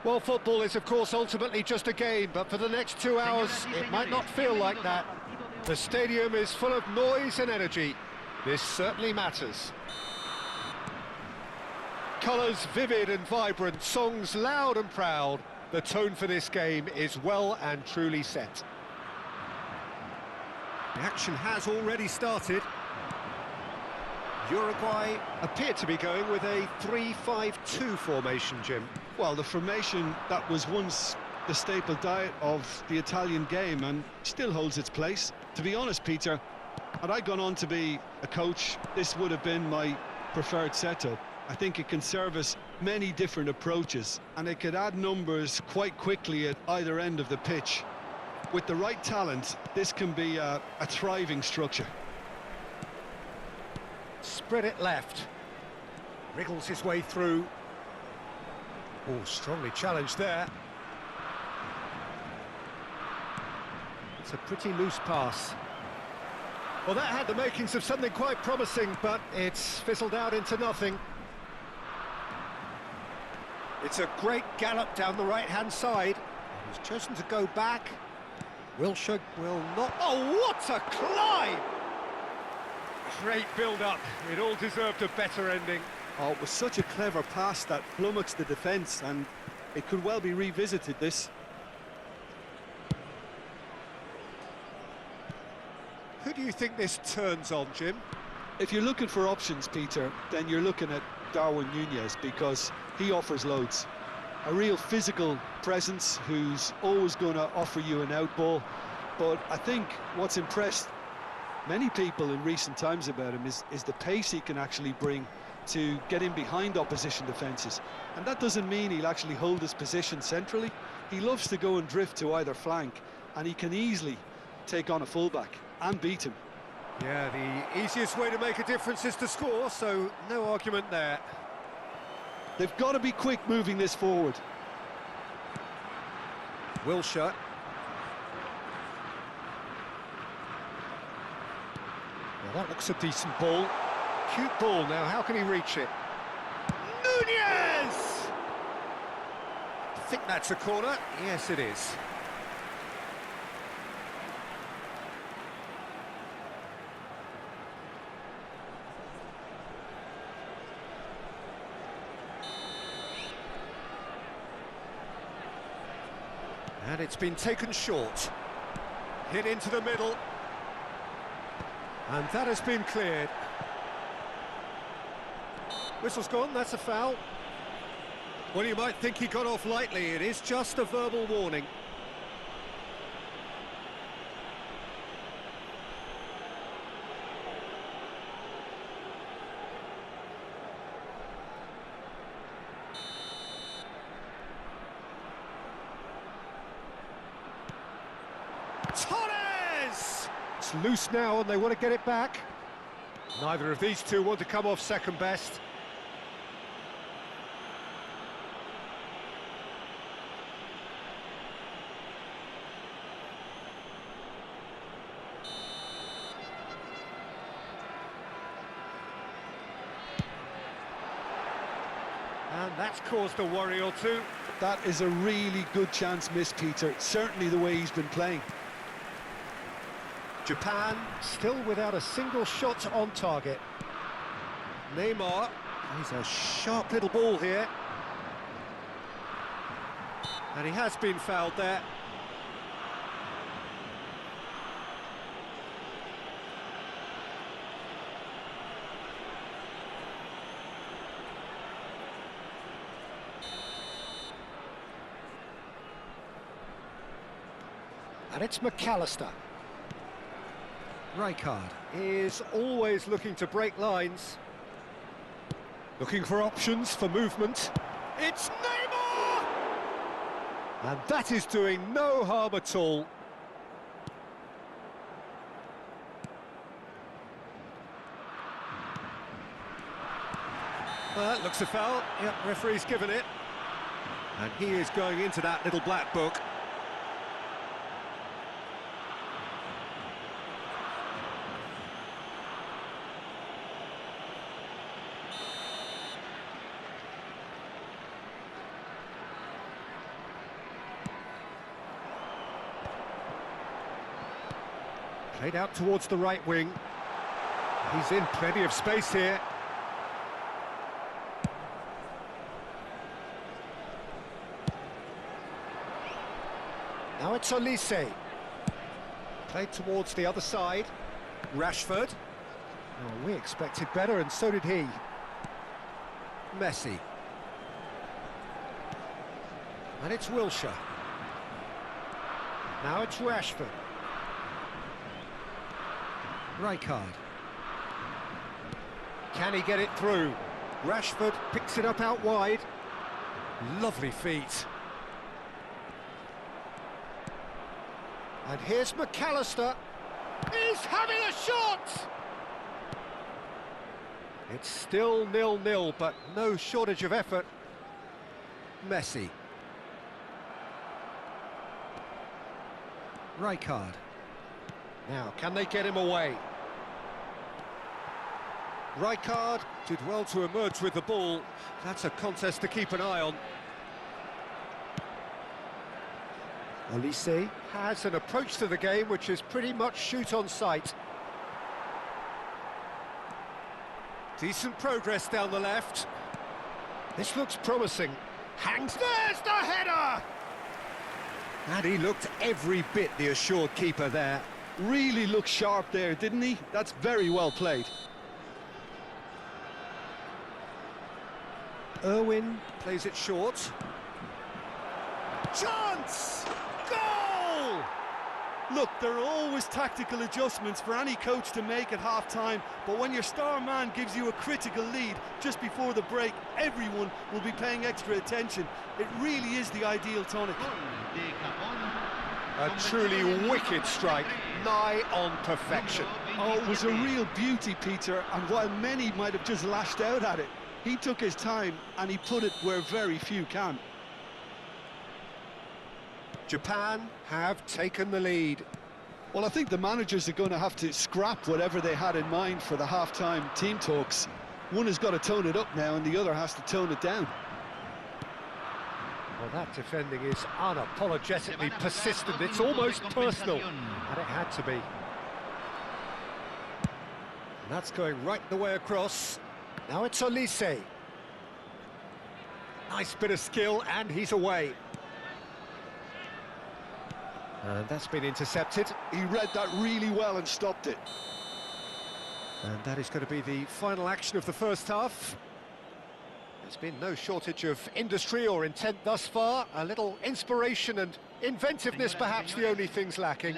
Well, football is, of course, ultimately just a game, but for the next 2 hours, it might not feel like that. The stadium is full of noise and energy. This certainly matters. Colours vivid and vibrant, songs loud and proud. The tone for this game is well and truly set. The action has already started. Uruguay appear to be going with a 3-5-2 formation, Jim. Well, the formation that was once the staple diet of the Italian game and still holds its place. To be honest, Peter, had I gone on to be a coach, this would have been my preferred setup. I think it can service many different approaches, and it could add numbers quite quickly at either end of the pitch. With the right talent, this can be a thriving structure. Spread it left. Wriggles his way through. Oh, strongly challenged there. It's a pretty loose pass. Well, that had the makings of something quite promising, but it's fizzled out into nothing. It's a great gallop down the right-hand side. He's chosen to go back. Wilshere will not... Oh, what a climb! Great build-up. It all deserved a better ending. Oh, it was such a clever pass that flummoxed the defence, and it could well be revisited, this. Who do you think this turns on, Jim? If you're looking for options, Peter, then you're looking at Darwin Núñez, because he offers loads. A real physical presence who's always going to offer you an outball. But I think what's impressed many people in recent times about him is the pace he can actually bring to get in behind opposition defences. And that doesn't mean he'll actually hold his position centrally. He loves to go and drift to either flank, and he can easily take on a fullback and beat him. Yeah, the easiest way to make a difference is to score, so no argument there. They've got to be quick moving this forward. Wilshere. Well, that looks a decent ball. Cute ball. Now, how can he reach it? Núñez! I think that's a corner. Yes, it is. And it's been taken short. Hit into the middle. And that has been cleared. Whistle's gone, that's a foul. Well, you might think he got off lightly. It is just a verbal warning. Torres! It's loose now and they want to get it back. Neither of these two want to come off second best. And that's caused a worry or two. That is a really good chance missed, Peter. Certainly the way he's been playing. Japan still without a single shot on target. Neymar, he's a sharp little ball here. And he has been fouled there. And it's McAllister. Rijkaard is always looking to break lines. Looking for options for movement. It's Neymar! And that is doing no harm at all. Well, that looks a foul. Yep, referee's given it. And he is going into that little black book. Played out towards the right wing. He's in plenty of space here. Now it's Olise. Played towards the other side. Rashford. Oh, we expected better, and so did he. Messi. And it's Wilshere. Now it's Rashford. Rijkaard. Can he get it through? Rashford picks it up out wide. Lovely feet. And here's McAllister. He's having a shot! It's still 0-0, but no shortage of effort. Messi. Rijkaard. Now, can they get him away? Rijkaard did well to emerge with the ball. That's a contest to keep an eye on. Olise has an approach to the game which is pretty much shoot on sight. Decent progress down the left. This looks promising. Hangs, there's the header! And he looked every bit the assured keeper there. Really looked sharp there, didn't he? That's very well played. Irwin plays it short. Chance! Goal! Look, there are always tactical adjustments for any coach to make at half-time, but when your star man gives you a critical lead just before the break, everyone will be paying extra attention. It really is the ideal tonic. A truly wicked strike, nigh on perfection. Oh, it was a real beauty, Peter, and while many might have just lashed out at it, he took his time and he put it where very few can. Japan have taken the lead. Well, I think the managers are going to have to scrap whatever they had in mind for the half-time team talks. One has got to tone it up now and the other has to tone it down. Well, that defending is unapologetically persistent. It's almost personal, and it had to be. And that's going right the way across. Now it's Olise. Nice bit of skill, and he's away. And that's been intercepted. He read that really well and stopped it. And that is going to be the final action of the first half. There's been no shortage of industry or intent thus far. A little inspiration and inventiveness, perhaps the only things lacking.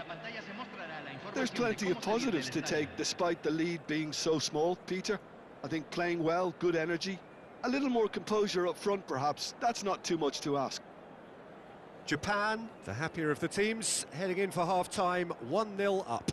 There's plenty of positives to take despite the lead being so small, Peter. I think playing well, good energy, a little more composure up front perhaps. That's not too much to ask. Japan, the happier of the teams, heading in for half-time, 1-0 up.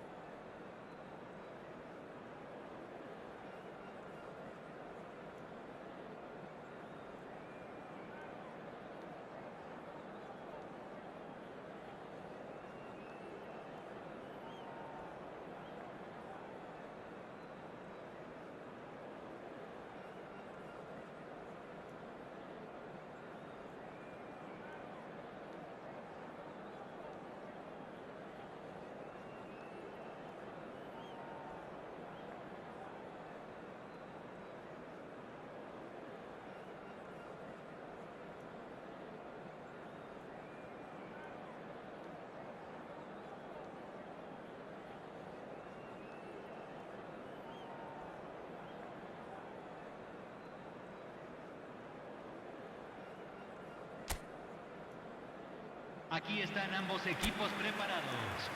Aquí están ambos equipos preparados.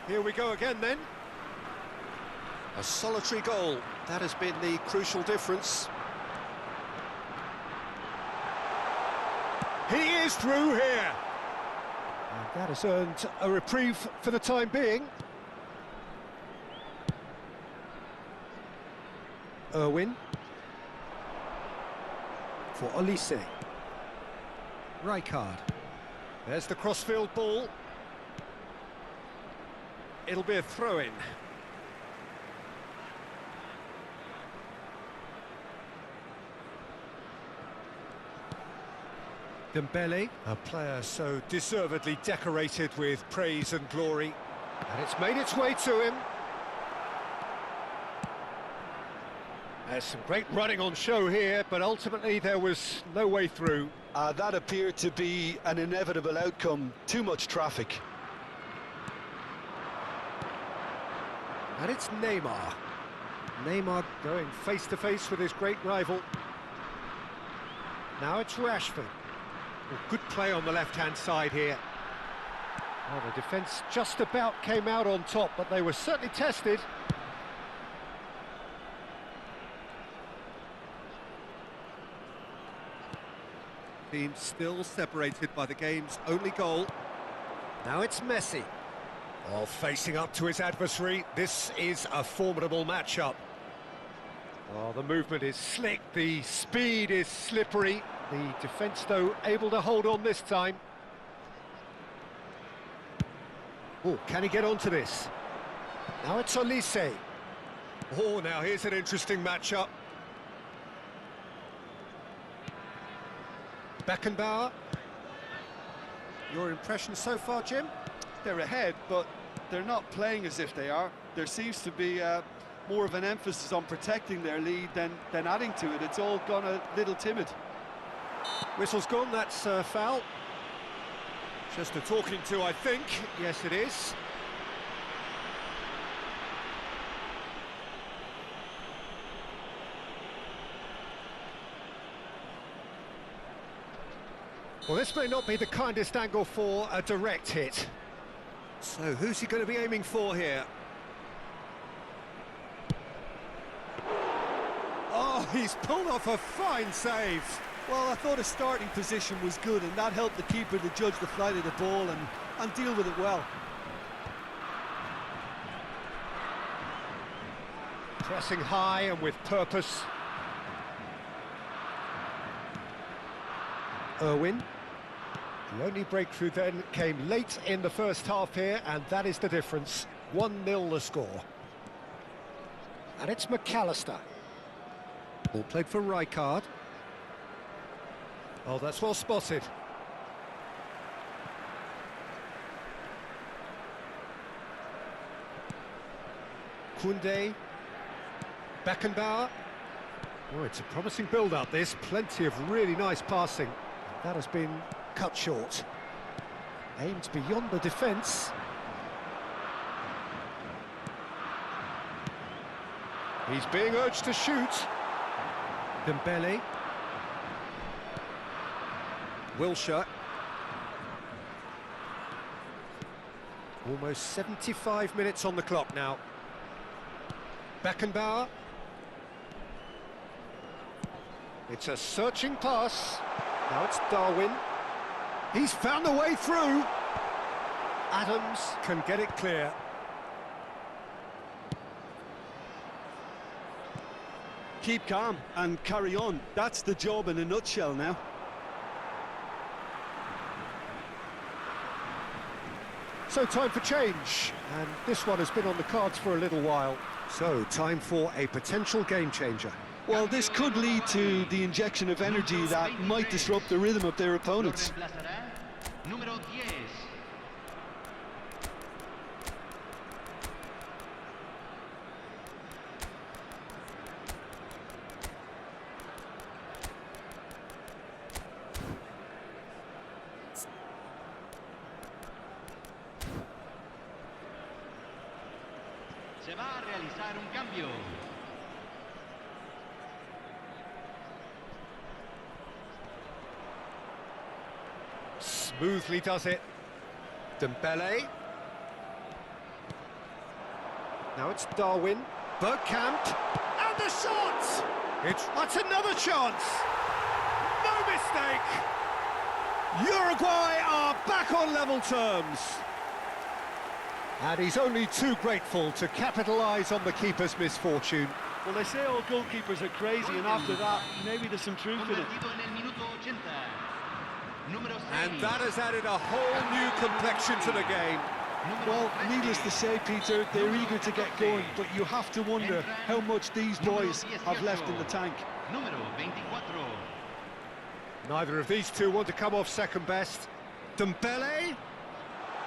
Here we go again then. A solitary goal. That has been the crucial difference. He is through here. And that has earned a reprieve for the time being. Irwin. For Olise. Rijkaard. There's the crossfield ball. It'll be a throw-in. Dembele, a player so deservedly decorated with praise and glory. And it's made its way to him. There's some great running on show here, but ultimately there was no way through. That appeared to be an inevitable outcome. Too much traffic. And it's Neymar. Neymar going face-to-face with his great rival. Now it's Rashford. Well, good play on the left-hand side here. Well, the defence just about came out on top, but they were certainly tested. Team still separated by the game's only goal. Now it's Messi. Oh, facing up to his adversary, this is a formidable matchup. Oh, the movement is slick, the speed is slippery. The defence, though, able to hold on this time. Oh, can he get onto this? Now it's Olise. Oh, now here's an interesting matchup. Beckenbauer. Your impression so far, Jim? They're ahead, but they're not playing as if they are. There seems to be more of an emphasis on protecting their lead than adding to it. It's all gone a little timid. Whistle's gone, that's foul. Just a talking to, I think. Yes, it is. Well, this may not be the kindest angle for a direct hit. So, who's he going to be aiming for here? Oh, he's pulled off a fine save. Well, I thought his starting position was good, and that helped the keeper to judge the flight of the ball and deal with it well. Pressing high and with purpose. Irwin. The only breakthrough then came late in the first half here, and that is the difference. 1-0 the score. And it's McAllister. Ball played for Rijkaard. Oh, that's well spotted. Koundé. Beckenbauer. Oh, it's a promising build-up, this. Plenty of really nice passing. That has been cut short. Aimed beyond the defence. He's being urged to shoot. Dembele. Wilshere. Almost 75 minutes on the clock now. Beckenbauer. It's a searching pass. Now it's Darwin. He's found a way through. Adams can get it clear. Keep calm and carry on. That's the job in a nutshell now. So time for change, and this one has been on the cards for a little while. So time for a potential game changer. Well, this could lead to the injection of energy that might disrupt the rhythm of their opponents. Número 10. Se va a realizar un cambio. Smoothly does it. Dembele. Now it's Darwin. Bergkamp. And the shot! That's another chance! No mistake! Uruguay are back on level terms. And he's only too grateful to capitalise on the keeper's misfortune. Well, they say all goalkeepers are crazy, and after that, maybe there's some truth in it. Convertido en el minuto 80. Número 6. And that has added a whole new complexion to the game. Well, needless to say, Peter, they're eager to get going, but you have to wonder how much these boys have left in the tank. Número 24. Neither of these two want to come off second best. Dembele.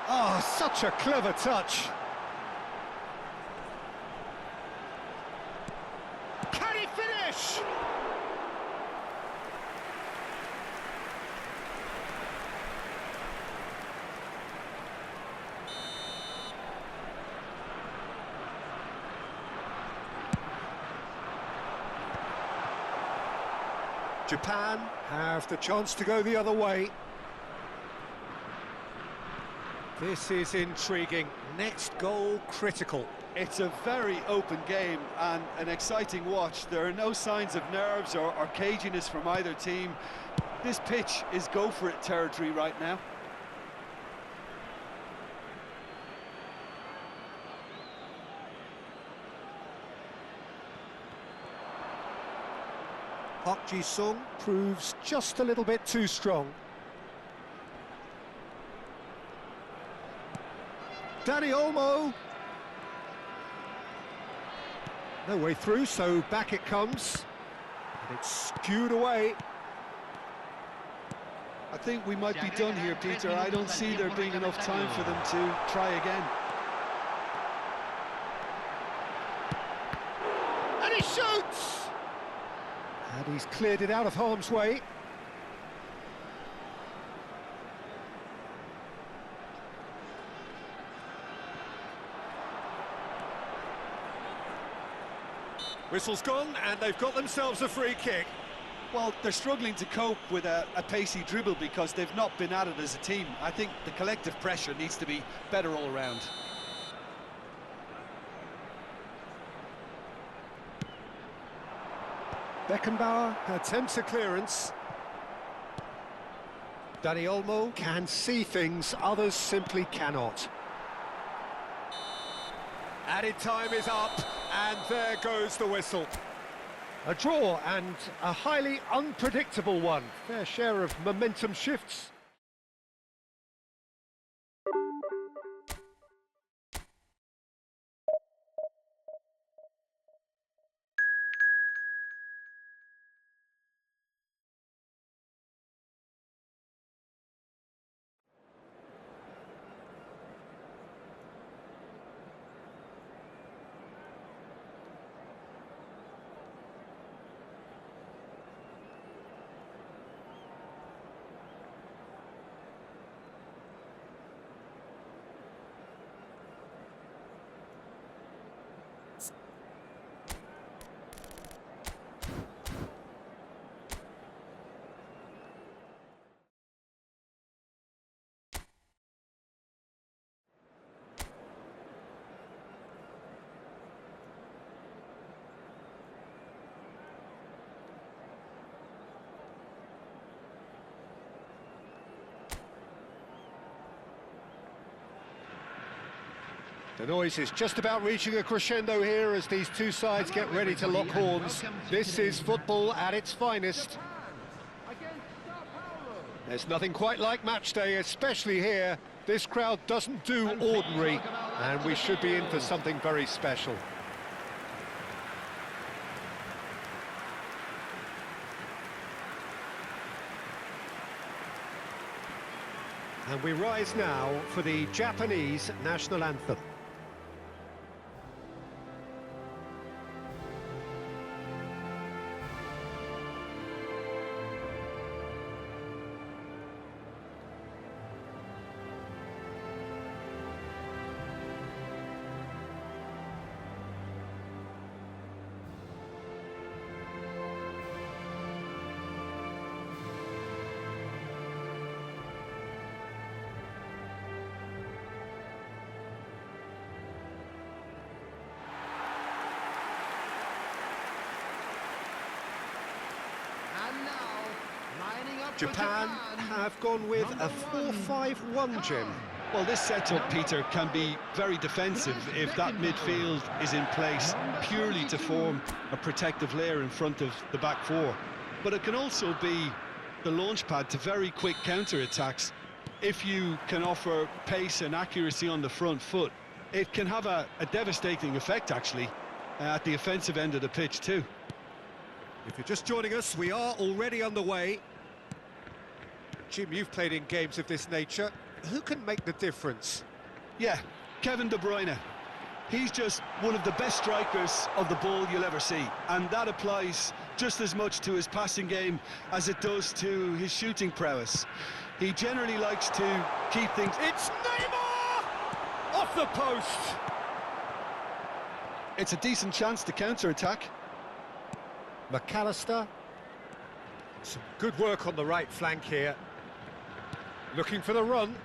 Oh, such a clever touch. Can he finish? Japan have the chance to go the other way. This is intriguing. Next goal critical. It's a very open game and an exciting watch. There are no signs of nerves or caginess from either team. This pitch is go-for-it territory right now. Park Ji-sung proves just a little bit too strong. Danny Olmo. No way through, so back it comes. And it's skewed away. I think we might be done here, Peter. I don't see there being enough time for them to try again. And he shoots! And he's cleared it out of harm's way. Whistle's gone, and they've got themselves a free kick. Well, they're struggling to cope with a pacey dribble because they've not been at it as a team. I think the collective pressure needs to be better all around. Beckenbauer attempts a clearance. Danny Olmo can see things others simply cannot. Added time is up, and there goes the whistle. A draw, and a highly unpredictable one. Fair share of momentum shifts. The noise is just about reaching a crescendo here as these two sides get ready to lock horns. This is football at its finest. There's nothing quite like match day, especially here. This crowd doesn't do ordinary, and we should be in for something very special. And we rise now for the Japanese national anthem. Japan have gone with a 4-5-1, Jim. Well, this setup, Peter, can be very defensive if that midfield is in place purely to form a protective layer in front of the back four. But it can also be the launch pad to very quick counter-attacks. If you can offer pace and accuracy on the front foot, it can have a devastating effect, actually, at the offensive end of the pitch, too. If you're just joining us, we are already underway. Jim, you've played in games of this nature. Who can make the difference? Yeah, Kevin De Bruyne. He's just one of the best strikers of the ball you'll ever see, and that applies just as much to his passing game as it does to his shooting prowess. He generally likes to keep things... It's Neymar! Off the post! It's a decent chance to counter-attack. McAllister. Some good work on the right flank here. Looking for the run.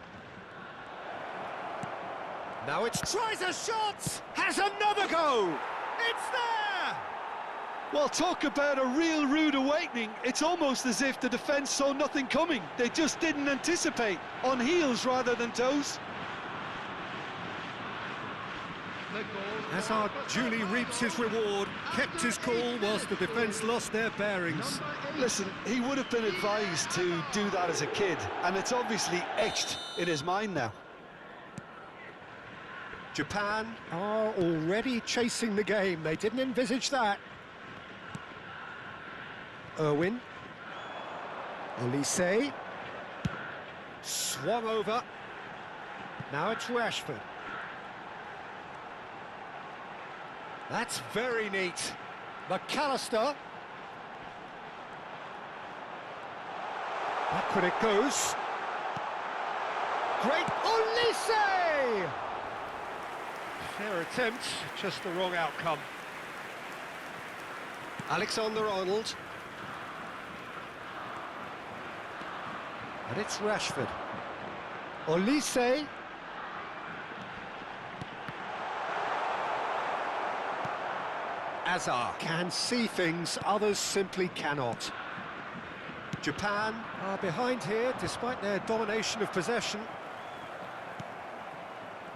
Now it's tries a shot! Has another go! It's there! Well, talk about a real rude awakening. It's almost as if the defence saw nothing coming. They just didn't anticipate, on heels rather than toes. Hazard duly reaps his reward, kept his cool whilst the defence lost their bearings. Listen, he would have been advised to do that as a kid, and it's obviously etched in his mind now. Japan are already chasing the game. They didn't envisage that. Irwin. Olise. Swung over. Now it's Rashford. That's very neat. McAllister. Back when it goes. Great Olise! Fair attempt, just the wrong outcome. Alexander-Arnold. And it's Rashford. Olise. Hazard can see things others simply cannot. Japan are behind here despite their domination of possession.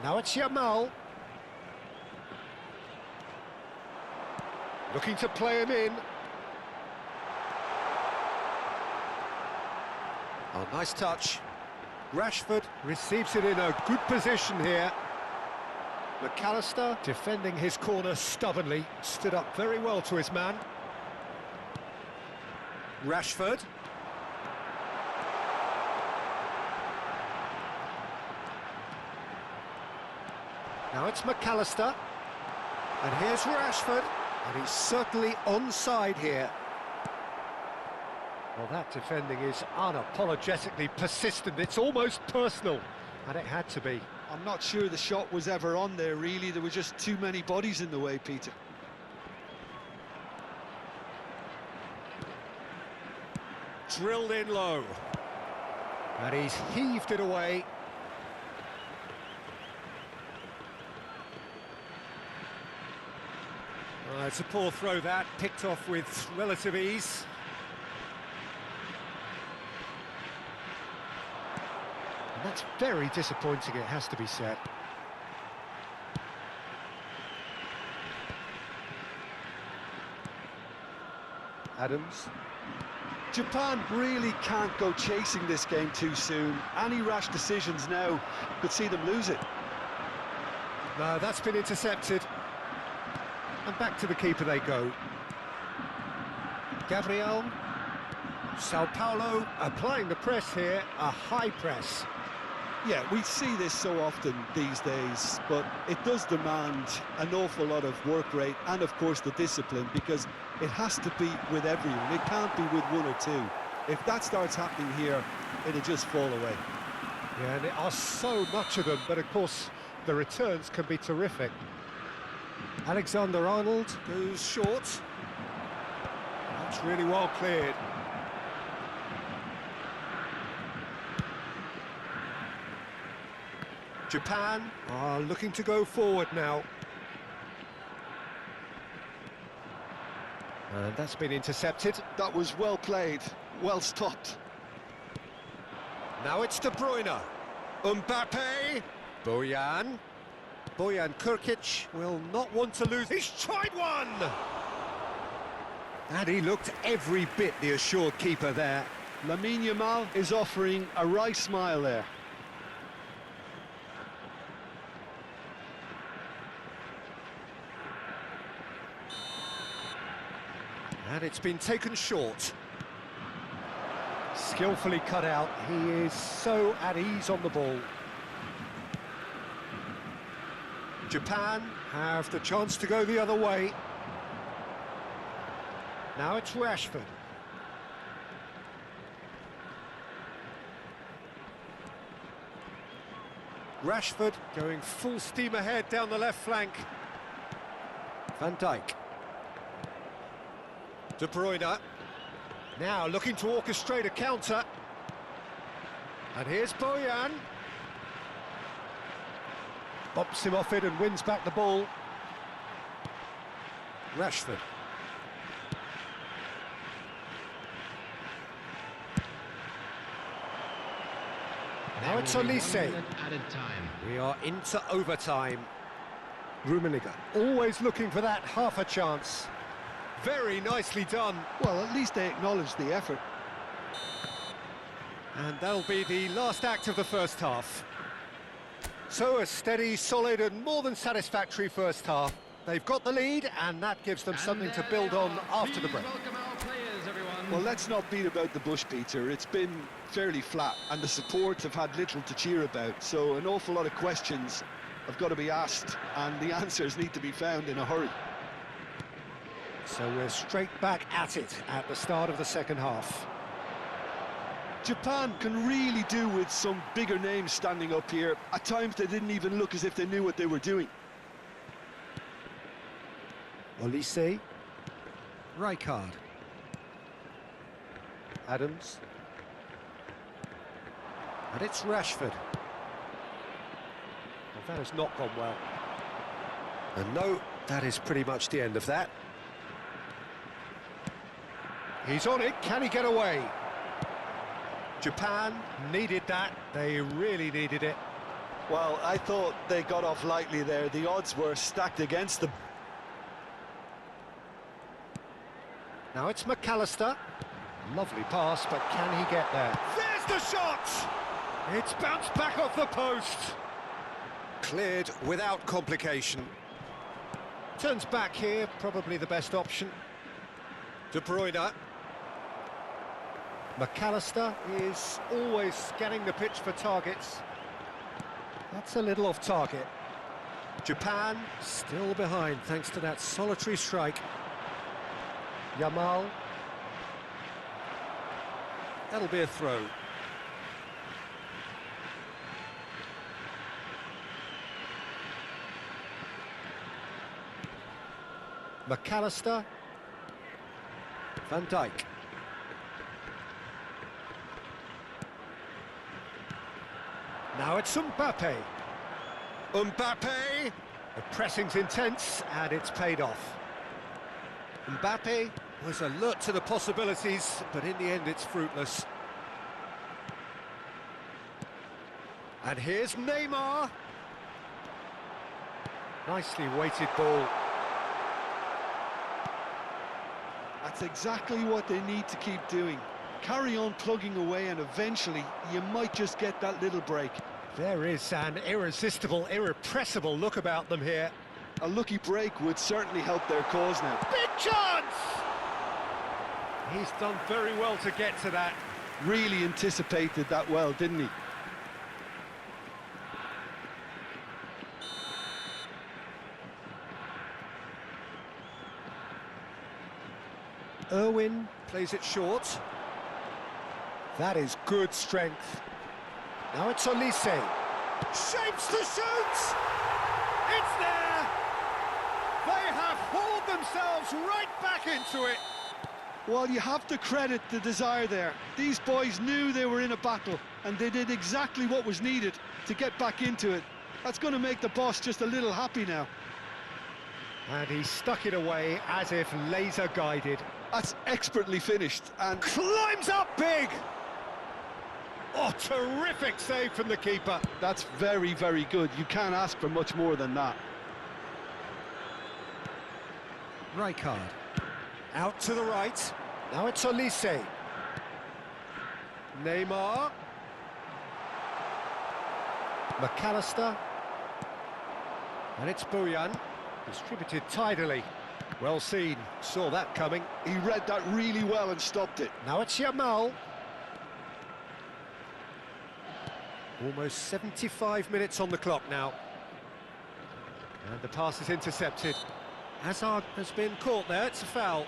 Now it's Yamal. Looking to play him in. Oh, nice touch. Rashford receives it in a good position here. McAllister defending his corner stubbornly, stood up very well to his man. Rashford. Now it's McAllister. And here's Rashford. And he's certainly onside here. Well, that defending is unapologetically persistent. It's almost personal. And it had to be. I'm not sure the shot was ever on there, really. There were just too many bodies in the way, Peter. Drilled in low. And he's heaved it away. It's a poor throw that, picked off with relative ease. And that's very disappointing, it has to be said. Adams. Japan really can't go chasing this game too soon. Any rash decisions now could see them lose it. No, that's been intercepted. And back to the keeper they go. Gabriel. Sao Paulo applying the press here, a high press. Yeah, we see this so often these days, but it does demand an awful lot of work rate and, of course, the discipline, because it has to be with everyone. It can't be with one or two. If that starts happening here, it'll just fall away. Yeah, and there are so much of them, but of course, the returns can be terrific. Alexander-Arnold goes short. That's really well cleared. Japan are looking to go forward now. And that's been intercepted. That was well played, well stopped. Now it's De Bruyne. Mbappe. Bojan. Bojan Kurkic will not want to lose. He's tried one! And he looked every bit the assured keeper there. Lamine Yamal is offering a wry smile there. And it's been taken short. Skillfully cut out. He is so at ease on the ball. Japan have the chance to go the other way. Now it's Rashford. Rashford going full steam ahead down the left flank. Van Dijk. De Bruyne. Now looking to orchestrate a counter. And here's Bojan. Bumps him off it and wins back the ball. Rashford. Now it's Olise. Added time. We are into overtime. Rummenigge always looking for that half a chance. Very nicely done. Well, at least they acknowledge the effort. And that'll be the last act of the first half. So a steady, solid and more than satisfactory first half. They've got the lead and that gives them something to build on after the break. Welcome our players, everyone. Well, let's not beat about the bush, Peter. It's been fairly flat and the supports have had little to cheer about. So an awful lot of questions have got to be asked and the answers need to be found in a hurry. So we're straight back at it at the start of the second half. Japan can really do with some bigger names standing up here. At times they didn't even look as if they knew what they were doing. Olise. Rijkaard. Adams. And it's Rashford. Well, that has not gone well. And no, that is pretty much the end of that. He's on it, can he get away? Japan needed that, they really needed it. Well, I thought they got off lightly there. The odds were stacked against them. Now it's McAllister. Lovely pass, but can he get there? There's the shot! It's bounced back off the post. Cleared without complication. Turns back here, probably the best option. De Bruyne. McAllister is always scanning the pitch for targets. That's a little off target. Japan still behind thanks to that solitary strike. Yamal. That'll be a throw. McAllister. Van Dijk. Now it's Mbappe. Mbappe! The pressing's intense and it's paid off. Mbappe was alert to the possibilities, but in the end it's fruitless. And here's Neymar. Nicely weighted ball. That's exactly what they need to keep doing. Carry on plugging away and eventually you might just get that little break. There is an irresistible, irrepressible look about them here. A lucky break would certainly help their cause now. Big chance! He's done very well to get to that. Really anticipated that well, didn't he? Irwin plays it short. That is good strength. Now it's Olise. Shapes to shoot! It's there! They have hauled themselves right back into it. Well, you have to credit the desire there. These boys knew they were in a battle and they did exactly what was needed to get back into it. That's going to make the boss just a little happy now. And he stuck it away as if laser guided. That's expertly finished and climbs up big! Oh, terrific save from the keeper. That's very, very good. You can't ask for much more than that. Rijkaard. Out to the right. Now it's Olise. Neymar. McAllister. And it's Bojan. Distributed tidily. Well seen. Saw that coming. He read that really well and stopped it. Now it's Yamal. Almost 75 minutes on the clock now. And the pass is intercepted. Hazard has been caught there, it's a foul.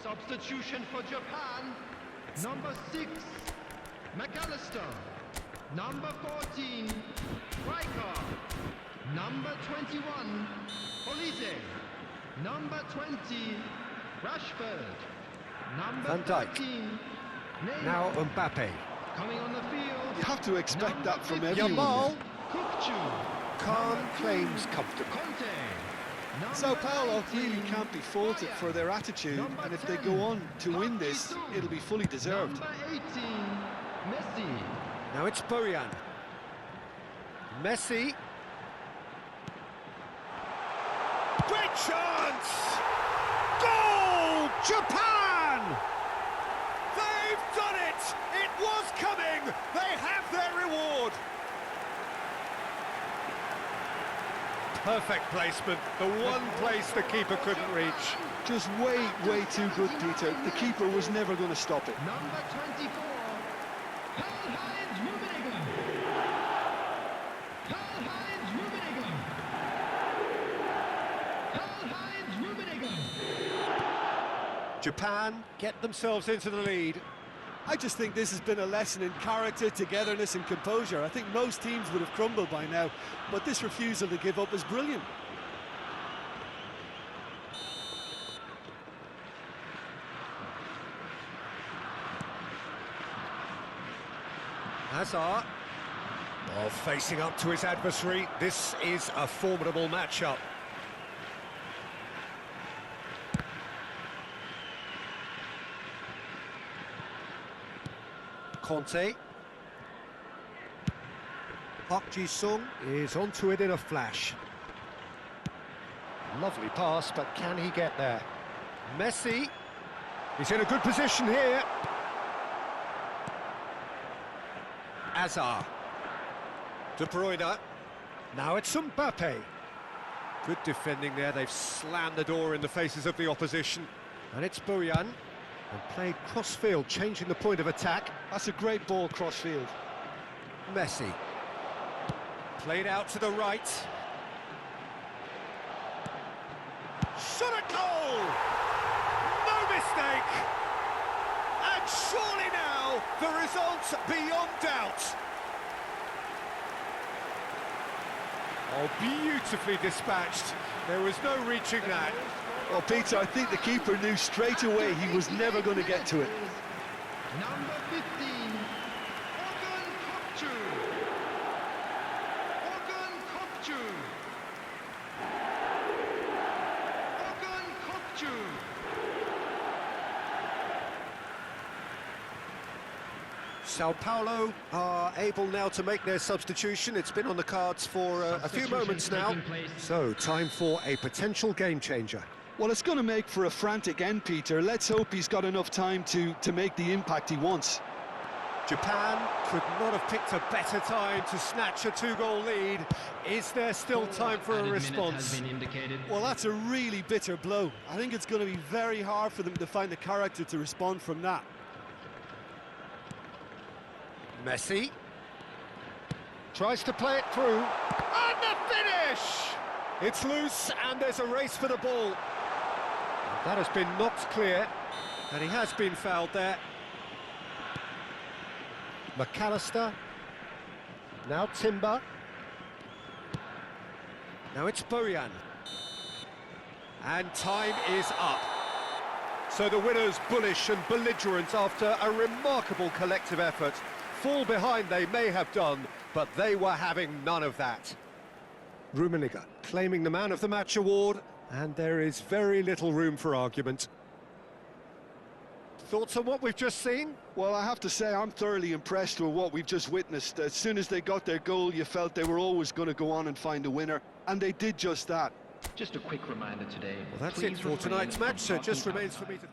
Substitution for Japan. Number 6, McAllister. Number 14, Riker. Number 21, Olise. Number 20, Rashford. Number Van Dijk. 13, Neymar. Now Mbappe. Coming on the field. You have to expect that from Number everyone. Yamal. Kukçu. Calm claims comfortable. Conte. Sao Number Paulo 19, really can't be faulted for their attitude, Number and if they 10, go on to win this, Kukçu. it'll be fully deserved. Number 18, Messi. Now it's Bojan. Messi. Great chance! Goal! Japan! They've done it! It was coming! They have their reward! Perfect placement, the one place the keeper couldn't reach. Just way, way too good, Peter. The keeper was never going to stop it. Number 24, Karl-Heinz Rummenigge. Karl-Heinz Rummenigge. Karl-Heinz Rummenigge. Japan get themselves into the lead. I just think this has been a lesson in character, togetherness and composure. I think most teams would have crumbled by now, but this refusal to give up is brilliant. Hazard. Oh, facing up to his adversary. This is a formidable matchup. Conte. Park Ji-sung is onto it in a flash. Lovely pass, but can he get there? Messi. He's in a good position here. Hazard. De Bruyne. Now it's Mbappe. Good defending there. They've slammed the door in the faces of the opposition. And it's Bojan. And played cross-field, changing the point of attack. That's a great ball cross-field. Messi. Played out to the right. Shot at goal! No mistake! And surely now, the result beyond doubt. Oh, beautifully dispatched. There was no reaching that. Well, Peter, I think the keeper knew straight away he was never going to get to it. Number 15, Organ Kokcu. Organ Kokcu. Organ Kokcu. Sao Paulo are able now to make their substitution. It's been on the cards for a few moments now. So, time for a potential game changer. Well, it's going to make for a frantic end, Peter. Let's hope he's got enough time to make the impact he wants. Japan could not have picked a better time to snatch a two-goal lead. Is there still time for a response? Well, that's a really bitter blow. I think it's going to be very hard for them to find the character to respond from that. Messi tries to play it through, and the finish! It's loose, and there's a race for the ball. That has been knocked clear, and he has been fouled there. McAllister. Now Timber. Now it's Bojan. And time is up. So the winners bullish and belligerent after a remarkable collective effort. Fall behind they may have done, but they were having none of that. Rummenigge claiming the Man of the Match award, and there is very little room for argument. Thoughts on what we've just seen? Well, I have to say I'm thoroughly impressed with what we've just witnessed. As soon as they got their goal, you felt they were always going to go on and find a winner, and they did just that. Just a quick reminder today. Well, that's it for tonight's match, so it just remains for me to...